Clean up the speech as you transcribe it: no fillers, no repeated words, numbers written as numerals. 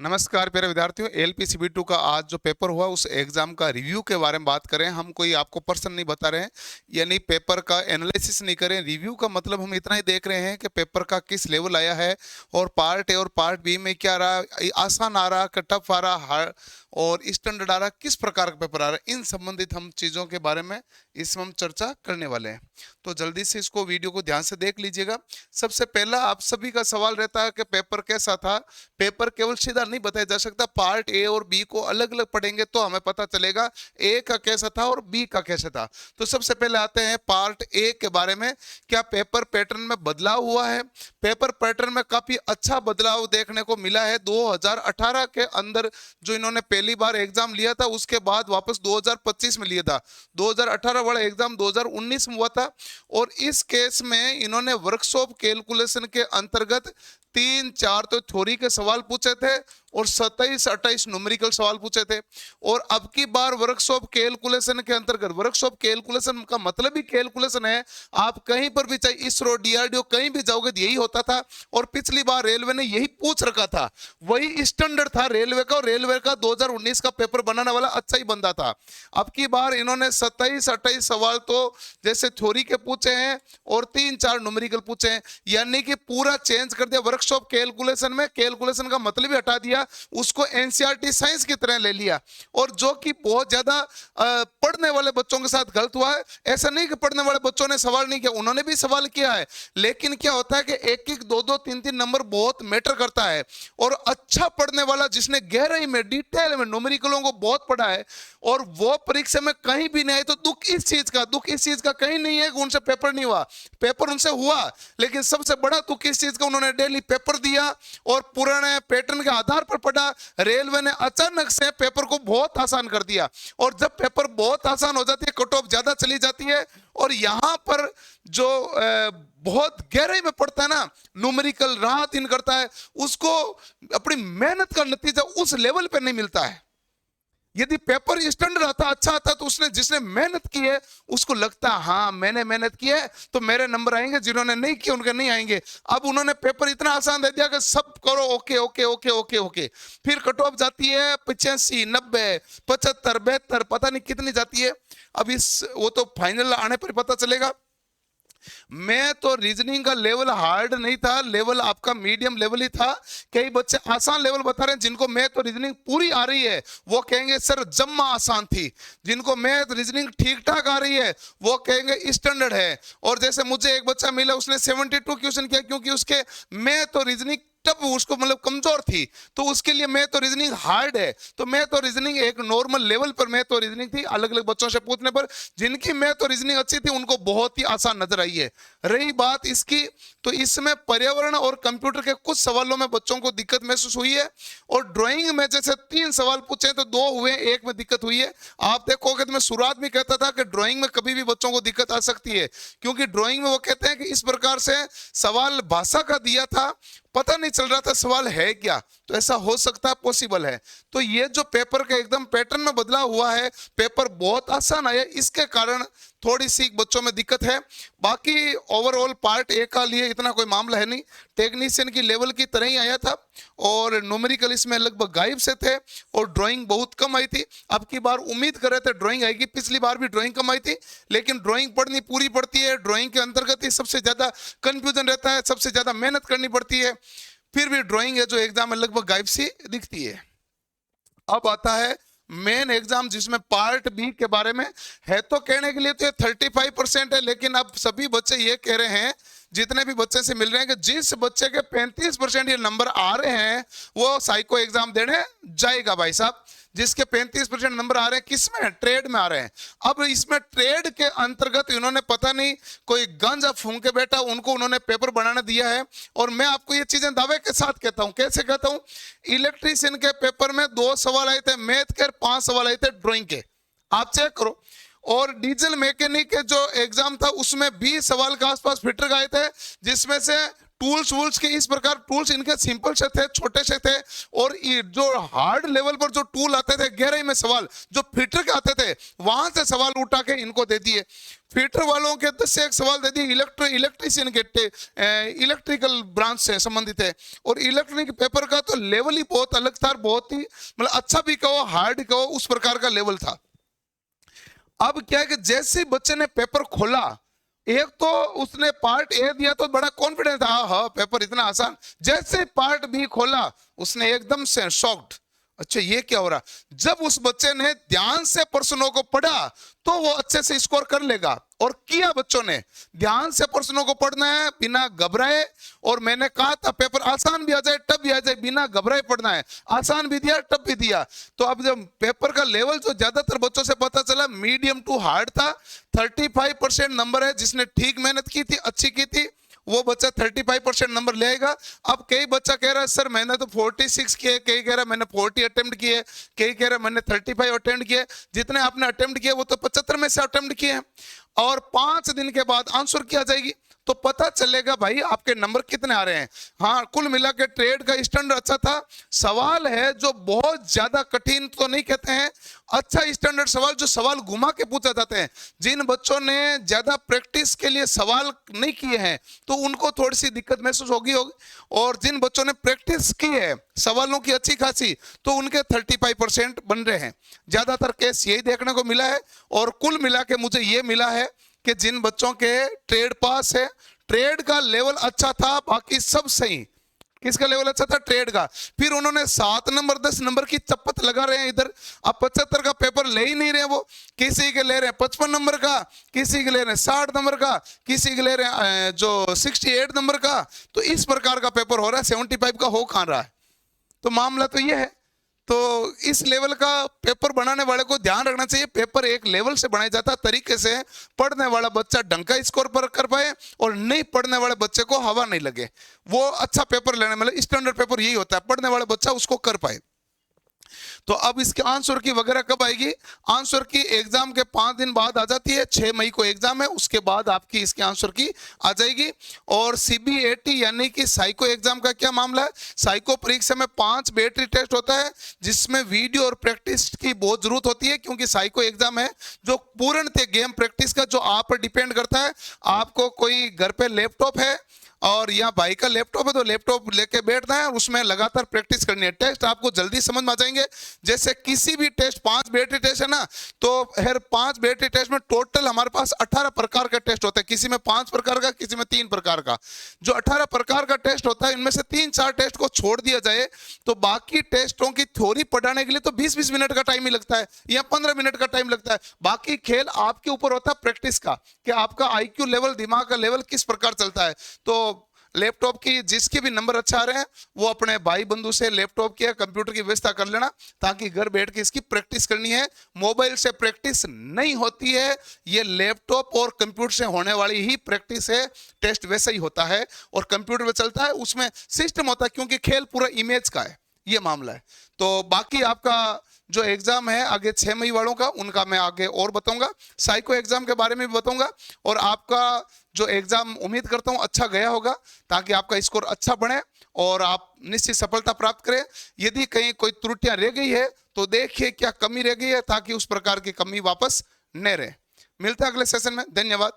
नमस्कार प्यारे विद्यार्थियों, LPCB2 का आज जो पेपर हुआ उस एग्जाम का रिव्यू के बारे में बात करें। हम कोई आपको पर्सन नहीं बता रहे हैं, यानी पेपर का एनालिसिस नहीं करें। रिव्यू का मतलब हम इतना ही देख रहे हैं कि पेपर का किस लेवल आया है और पार्ट ए और पार्ट बी में क्या रहा, आसान आ रहा, टफ आ रहा, हार्ड और स्टैंडर्ड आ रहा, किस प्रकार का पेपर आ रहा है, इन संबंधित हम चीज़ों के बारे में इसमें हम चर्चा करने वाले हैं। तो जल्दी से इसको वीडियो को ध्यान से देख लीजिएगा। सबसे पहला आप सभी का सवाल रहता है कि पेपर कैसा था। पेपर केवल सीधा नहीं बताया जा सकता, पार्ट ए और बी को अलग अलग पढ़ेंगे तो हमें पता चलेगा ए का कैसा था और बी का कैसा था। तो सबसे पहले आते हैं पार्ट ए के बारे में। क्या पेपर पैटर्न में बदलाव हुआ है? पेपर पैटर्न में काफी अच्छा बदलाव देखने को मिला है। 2018 के अंदर जो इन्होंने पहली बार एग्जाम लिया था उसके बाद वापस 2025 में लिया था। 2018 वाला एग्जाम 2019 में हुआ था और इस केस में इन्होंने वर्कशॉप कैलकुलेशन के अंतर्गत 3-4 तो थ्योरी के सवाल पूछे थे और 27-28 न्यूमेरिकल सवाल पूछे थे। और अब की बार वर्कशॉप कैलकुलेशन के अंतर्गत, वर्कशॉप कैलकुलेशन का मतलब ही कैलकुलेशन है। आप कहीं पर भी, चाहे इसरो, DRDO, कहीं भी जाओगे तो यही होता था और पिछली बार रेलवे ने यही पूछ रखा था, वही स्टैंडर्ड था रेलवे का। और रेलवे का 2019 का पेपर बनाने वाला अच्छा ही बंदा था। अब की बार इन्होंने 27-28 सवाल तो जैसे थ्योरी के पूछे हैं और 3-4 न्यूमेरिकल पूछे हैं, यानी कि पूरा चेंज कर दिया। वर्कशॉप कैलकुलेशन में कैलकुलेशन का मतलब ही हटा दिया, उसको NCERT साइंस की तरह ले लिया। और जो कि बहुत ज्यादा पढ़ने वाले बच्चों के साथ गलत हुआ है। ऐसा नहीं कि पढ़ने वाले बच्चों ने सवाल नहीं किया, उन्होंने भी सवाल किया है, लेकिन क्या होता है कि एक एक, दो दो, तीन तीन नंबर बहुत मैटर करता है। और अच्छा पढ़ने वाला जिसने गहराई में, डिटेल में न्यूमेरिकलों को बहुत पढ़ा है और वो परीक्षा में कहीं भी नहीं आए, तो दुख इस चीज का कहीं नहीं है कि उनसे पेपर नहीं हुआ। पेपर उनसे हुआ, लेकिन सबसे बड़ा दुख इस चीज का, उन्होंने डेली पेपर दिया और पुराने पैटर्न के आधार पर पढ़ा। रेलवे ने अचानक से पेपर को बहुत आसान कर दिया और जब पेपर बहुत आसान हो जाती है, कट ऑफ ज्यादा चली जाती है और यहां पर जो बहुत गहराई में पढ़ता है ना, न्यूमेरिकल रात दिन करता है, उसको अपनी मेहनत का नतीजा उस लेवल पे नहीं मिलता है। यदि पेपर स्टैंडर्ड आता, अच्छा आता, तो उसने, जिसने मेहनत की है उसको लगता है हाँ मैंने मेहनत की है तो मेरे नंबर आएंगे, जिन्होंने नहीं किया उनके नहीं आएंगे। अब उन्होंने पेपर इतना आसान दे दिया कि सब करो okay okay okay okay okay. फिर कट ऑफ जाती है 85, 90, 75, 72, पता नहीं कितनी जाती है। अब इस वो तो फाइनल आने पर पता चलेगा। मैं तो रीजनिंग का लेवल हार्ड नहीं था, लेवल आपका मीडियम लेवल ही था। कई बच्चे आसान लेवल बता रहे हैं, जिनको मैथ और रीजनिंग पूरी आ रही है वो कहेंगे सर जम्मा आसान थी। जिनको मैथ रीजनिंग ठीक ठाक आ रही है वो कहेंगे स्टैंडर्ड है। और जैसे मुझे एक बच्चा मिला, उसने 72 क्वेश्चन किया क्योंकि उसके मैथ और रीजनिंग तब उसको मतलब कमजोर थी, तो उसके लिए मैथ और रीजनिंग हार्ड है। तो मैथ और रीजनिंग एक नॉर्मल लेवल पर मैथ और रीजनिंग थी। अलग अलग बच्चों से पूछने पर जिनकी मैथ और रीजनिंग अच्छी थी उनको बहुत ही आसान नजर आई है। रही बात इसकी, तो इसमें पर्यावरण और कंप्यूटर के कुछ सवालों में बच्चों को दिक्कत महसूस हुई है। और ड्राइंग में जैसे 3 सवाल पूछे तो 2 हुए, एक में दिक्कत हुई है। आप देखोगे तो मैं शुरुआत में कहता था कि ड्राइंग में कभी भी बच्चों को दिक्कत आ सकती है, क्योंकि ड्राइंग में वो कहते हैं कि इस प्रकार से सवाल भाषा का दिया था, पता नहीं चल रहा था सवाल है क्या। तो ऐसा हो सकता है, पॉसिबल है। तो ये जो पेपर का एकदम पैटर्न में बदलाव हुआ है, पेपर बहुत आसान आया, इसके कारण थोड़ी सी बच्चों में दिक्कत है। बाकी ओवरऑल पार्ट ए का लिए इतना कोई मामला है नहीं, टेक्नीशियन की लेवल की तरह ही आया था और न्यूमेरिकल इसमें लगभग गायब से थे और ड्राइंग बहुत कम आई थी। अब की बार उम्मीद कर रहे थे ड्राइंग आएगी, पिछली बार भी ड्राइंग कम आई थी, लेकिन ड्राइंग पढ़नी पूरी पड़ती है। ड्राइंग के अंतर्गत ही सबसे ज्यादा कंफ्यूजन रहता है, सबसे ज्यादा मेहनत करनी पड़ती है। फिर भी ड्राइंग है जो एग्जाम में लगभग गायब सी दिखती है। अब आता है मेन एग्जाम, जिसमें पार्ट बी के बारे में है। तो कहने के लिए तो ये 35% है, लेकिन अब सभी बच्चे ये कह रहे हैं, जितने भी बच्चे से मिल रहे हैं, कि जिस बच्चे के 35% ये नंबर आ रहे हैं वो साइको एग्जाम देने जाएगा भाई साहब। जिसके 35% नंबर आ रहे हैं, किसमें? ट्रेड में आ रहे हैं। अब इसमें ट्रेड के अंतर्गत इन्होंने पता नहीं कोई गांजा फूंक के बैठा, उनको उन्होंने पेपर बनाने दिया है। और मैं आपको ये चीजें दावे के साथ कहता हूं। कैसे कहता हूं? इलेक्ट्रीशियन के पेपर में 2 सवाल आए थे मैथ के, 5 सवाल आए थे ड्राइंग के, आप चेक करो। और डीजल मैकेनिक के जो एग्जाम था उसमें 20 सवाल के आसपास फिटर आए थे, जिसमें से टूल्स वूल्स के इस प्रकार टूल्स इनके सिंपल से थे, छोटे से थे, और ये जो हार्ड लेवल पर जो टूल आते थे, गहराई में सवाल जो फिटर के आते थे, वहां से सवाल उठा के इनको दे दिए। फिटर वालों के 10 से एक सवाल दे दिए, इलेक्ट्रिशियन के इलेक्ट्रिकल ब्रांच से संबंधित है। और इलेक्ट्रॉनिक पेपर का तो लेवल ही बहुत अलग था, बहुत ही मतलब अच्छा भी कहो हार्ड कहो उस प्रकार का लेवल था। अब क्या है कि जैसे ही बच्चे ने पेपर खोला, एक तो उसने पार्ट ए दिया तो बड़ा कॉन्फिडेंस था, हाँ पेपर इतना आसान। जैसे पार्ट बी खोला उसने एकदम से शॉक्ड, अच्छा ये क्या हो रहा। जब उस बच्चे ने ध्यान से प्रश्नों को पढ़ा तो वो अच्छे से स्कोर कर लेगा। और किया बच्चों ने, ध्यान से प्रश्नों को पढ़ना है बिना घबराए। और मैंने कहा था पेपर आसान भी आ जाए टफ भी आ जाए, बिना घबराए पढ़ना है। आसान भी दिया टफ भी दिया। तो अब जब पेपर का लेवल जो ज्यादातर बच्चों से पता चला मीडियम टू हार्ड था, 35% नंबर है। जिसने ठीक मेहनत की थी, अच्छी की थी, वो बच्चा 35% नंबर ले आएगा। अब कई बच्चा कह रहा है सर मैंने तो 46 किए, कई कह रहा है मैंने 40 अटेम्प्ट किए, कई कह रहा है मैंने 35 अटेम्प्ट किए। जितने आपने अटेम्प्ट किए वो तो 75 में से अटेम्प्ट किए हैं। और 5 दिन के बाद आंसर की आ जाएगी तो पता चलेगा भाई आपके नंबर कितने आ रहे हैं। हाँ, कुल मिला के ट्रेड का स्टैंडर्ड अच्छा था। सवाल है जो बहुत ज्यादा कठिन तो नहीं कहते हैं, अच्छा स्टैंडर्ड सवाल, जो सवाल घुमा के पूछा जाते हैं। जिन बच्चों ने ज्यादा प्रैक्टिस के लिए सवाल नहीं किए हैं तो उनको थोड़ी सी दिक्कत महसूस होगी। और जिन बच्चों ने प्रैक्टिस की है सवालों की अच्छी खासी, तो उनके 35% बन रहे हैं। ज्यादातर केस यही देखने को मिला है। और कुल मिला के मुझे ये मिला है कि जिन बच्चों के ट्रेड पास है, ट्रेड का लेवल अच्छा था, बाकी सब सही। किसका लेवल अच्छा था? ट्रेड का। फिर उन्होंने 7 नंबर 10 नंबर की चप्पत लगा रहे हैं इधर। अब 75 का पेपर ले ही नहीं रहे वो, किसी के ले रहे हैं 55 नंबर का, किसी के ले रहे हैं 60 नंबर का, किसी के ले रहे हैं जो 68 नंबर का। तो इस प्रकार का पेपर हो रहा है, 75 का हो कहां रहा है। तो मामला तो ये है। तो इस लेवल का पेपर बनाने वाले को ध्यान रखना चाहिए, पेपर एक लेवल से बनाया जाता है, तरीके से पढ़ने वाला बच्चा ढंग का स्कोर पर कर पाए और नहीं पढ़ने वाले बच्चे को हवा नहीं लगे। वो अच्छा पेपर लेने मतलब स्टैंडर्ड पेपर यही होता है, पढ़ने वाला बच्चा उसको कर पाए। तो अब इसके आंसर की वगैरह कब आएगी? आंसर की एग्जाम के 5 दिन बाद आ जाती है, 6 मई को एग्जाम है, उसके बाद आपकी इसके आंसर की आ जाएगी। और सीबीएटी यानी कि साइको एग्जाम का क्या मामला है? साइको परीक्षा में 5 बैटरी टेस्ट होता है, जिसमें वीडियो और प्रैक्टिस की बहुत जरूरत होती है, क्योंकि साइको एग्जाम है जो पूर्णतः गेम प्रैक्टिस का, जो आप पर डिपेंड करता है। आपको कोई घर पे लैपटॉप है और यहाँ भाई का लैपटॉप है तो लैपटॉप लेके बैठना है, उसमें लगातार प्रैक्टिस करनी है। टेस्ट आपको जल्दी समझ में आ जाएंगे। जैसे किसी भी टेस्ट, 5 बैटरी टेस्ट है ना, तो हर 5 बैटरी टेस्ट में टोटल हमारे पास 18 प्रकार का टेस्ट होता है। किसी में 5 प्रकार का, किसी में 3 प्रकार का। जो 18 प्रकार का टेस्ट होता है, इनमें से 3-4 टेस्ट को छोड़ दिया जाए तो बाकी टेस्टों की थ्योरी पढ़ाने के लिए तो 20-20 मिनट का टाइम ही लगता है या 15 मिनट का टाइम लगता है। बाकी खेल आपके ऊपर होता है प्रैक्टिस का, कि आपका आईक्यू लेवल, दिमाग का लेवल किस प्रकार चलता है। तो लैपटॉप की जिसके भी नंबर अच्छा आ रहे हैं वो अपने भाई बंधु से लैपटॉप की या कंप्यूटर की व्यवस्था कर लेना, ताकि घर बैठ के इसकी प्रैक्टिस करनी है। मोबाइल से प्रैक्टिस नहीं होती है, ये लैपटॉप और कंप्यूटर से होने वाली ही प्रैक्टिस है। टेस्ट वैसा ही होता है और कंप्यूटर में चलता है, उसमें सिस्टम होता है, क्योंकि खेल पूरा इमेज का है, ये मामला है। तो बाकी आपका जो एग्जाम है आगे 6 मई वालों का, उनका मैं आगे और बताऊंगा। साइको एग्जाम के बारे में भी बताऊंगा। और आपका जो एग्जाम उम्मीद करता हूं अच्छा गया होगा, ताकि आपका स्कोर अच्छा बने और आप निश्चित सफलता प्राप्त करें। यदि कहीं कोई त्रुटियां रह गई है तो देखिए क्या कमी रह गई है, ताकि उस प्रकार की कमी वापस न रहे। मिलते हैं अगले सेशन में। धन्यवाद।